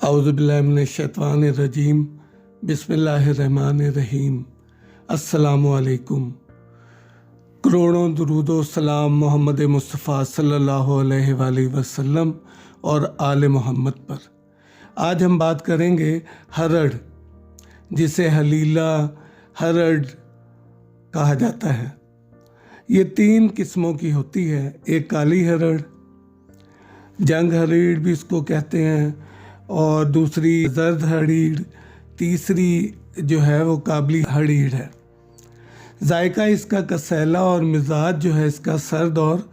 औज़ुबिल्लाहिमिनश्शैतानिर्रजीम बिस्मिल्लाहिर्रहमानिर्रहीम। अस्सलामु अलैकुम। करोड़ों दुरूदो सलाम मोहम्मद मुस्तफ़ा सल्लल्लाहु अलैहि वसल्लम और आले मोहम्मद पर। आज हम बात करेंगे हरड़, जिसे हलीला हरड़ कहा जाता है। ये 3 किस्मों की होती है। एक काली हरड़, जंग हरीड़ भी इसको कहते हैं, और दूसरी जर्द हरीड़, तीसरी जो है वो काबली हरीड़ है। जायका इसका कसैला और मिजाज जो है इसका सर्द और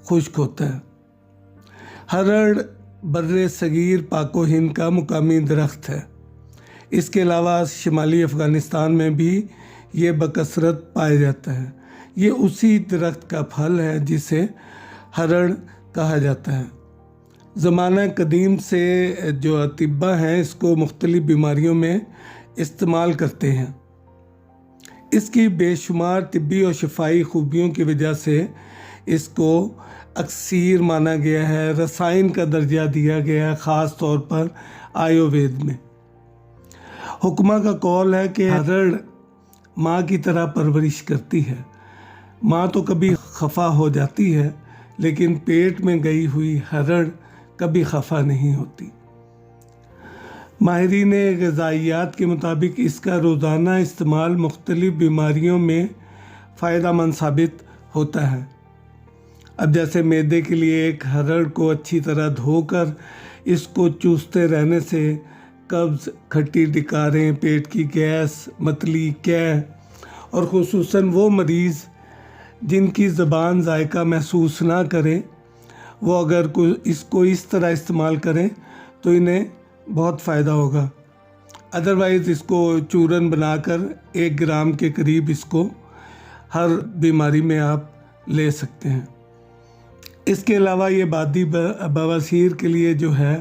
खुश्क होता है। हरड़ बर्रे सगीर पाको हिंद का मुकामी दरख्त है। इसके अलावा शुमाली अफ़गानिस्तान में भी ये बकसरत पाया जाता है। ये उसी दरख्त का फल है जिसे हरड़ कहा जाता है। ज़माना कदीम से जो अतिब्बा हैं इसको मुख्तलिफ़ बीमारियों में इस्तेमाल करते हैं। इसकी बेशुमार तिब्बी और शफाई खूबियों की वजह से इसको अक्सीर माना गया है, रसायन का दर्जा दिया गया है, ख़ास तौर पर आयुर्वेद में। हुक्मा का कौल है कि हरड़ माँ की तरह परवरिश करती है। माँ तो कभी खफा हो जाती है, लेकिन पेट में गई हुई हरड़ कभी खफा नहीं होती। माहिरीन ग़िज़ाइयात के मुताबिक इसका रोज़ाना इस्तेमाल मुख्तलिफ़ बीमारियों में फ़ायदेमंद साबित होता है। अब जैसे मैदे के लिए एक हरड़ को अच्छी तरह धोकर इसको चूसते रहने से कब्ज़, खट्टी डिकारें, पेट की गैस, मतली, कै और ख़ुसूसन वो मरीज़ जिनकी ज़बान जायका महसूस ना करे, वो अगर इसको इस तरह इस्तेमाल करें तो इन्हें बहुत फ़ायदा होगा। अदरवाइज़ इसको चूरन बनाकर 1 ग्राम के करीब इसको हर बीमारी में आप ले सकते हैं। इसके अलावा ये बादी बवासीर के लिए जो है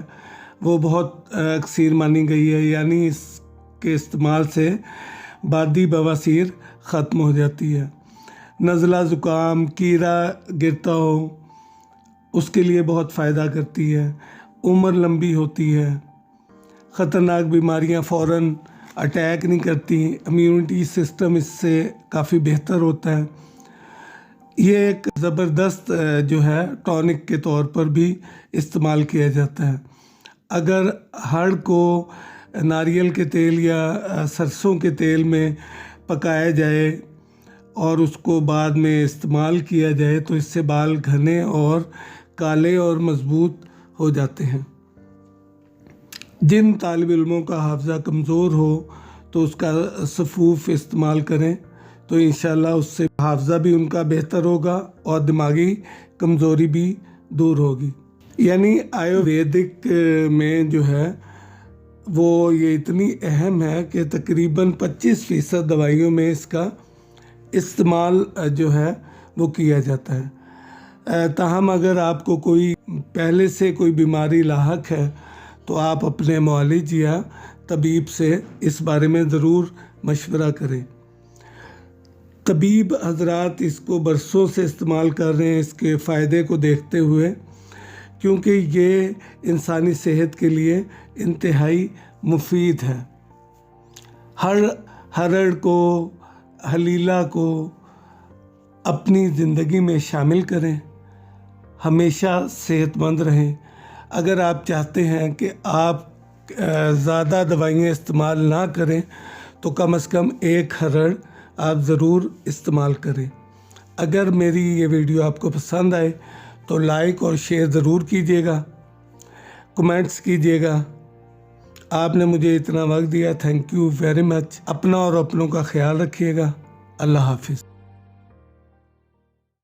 वो बहुत अक्सीर मानी गई है, यानी इसके इस्तेमाल से बादी बवासीर ख़त्म हो जाती है। नज़ला ज़ुकाम, कीड़ा गिरता हो उसके लिए बहुत फ़ायदा करती है। उम्र लंबी होती है। ख़तरनाक बीमारियां फ़ौरन अटैक नहीं करती। इम्यूनिटी सिस्टम इससे काफ़ी बेहतर होता है। ये एक ज़बरदस्त जो है टॉनिक के तौर पर भी इस्तेमाल किया जाता है। अगर हड़ को नारियल के तेल या सरसों के तेल में पकाया जाए और उसको बाद में इस्तेमाल किया जाए तो इससे बाल घने और काले और मज़बूत हो जाते हैं। जिन तालिब इल्मों का हाफ़ज़ा कमज़ोर हो तो उसका सफ़ूफ़ इस्तेमाल करें तो इंशाअल्लाह उससे हाफ़ज़ा भी उनका बेहतर होगा और दिमागी कमज़ोरी भी दूर होगी। यानी आयुर्वेदिक में जो है वो ये इतनी अहम है कि तकरीबन 25% दवाइयों में इसका इस्तेमाल जो है वो किया जाता है। ताहम अगर आपको कोई पहले से कोई बीमारी लाहक है तो आप अपने मुआलिज या तबीब से इस बारे में ज़रूर मशवरा करें। तबीब हज़रात इसको बरसों से इस्तेमाल कर रहे हैं इसके फ़ायदे को देखते हुए, क्योंकि ये इंसानी सेहत के लिए इंतहाई मुफीद है। हरड़ को, हलीला को अपनी ज़िंदगी में शामिल करें, हमेशा सेहतमंद रहें। अगर आप चाहते हैं कि आप ज़्यादा दवाइयाँ इस्तेमाल ना करें तो कम से कम 1 हरड़ आप ज़रूर इस्तेमाल करें। अगर मेरी ये वीडियो आपको पसंद आए तो लाइक और शेयर ज़रूर कीजिएगा, कमेंट्स कीजिएगा। आपने मुझे इतना वक्त दिया, थैंक यू वेरी मच। अपना और अपनों का ख्याल रखिएगा। अल्लाह हाफिज़।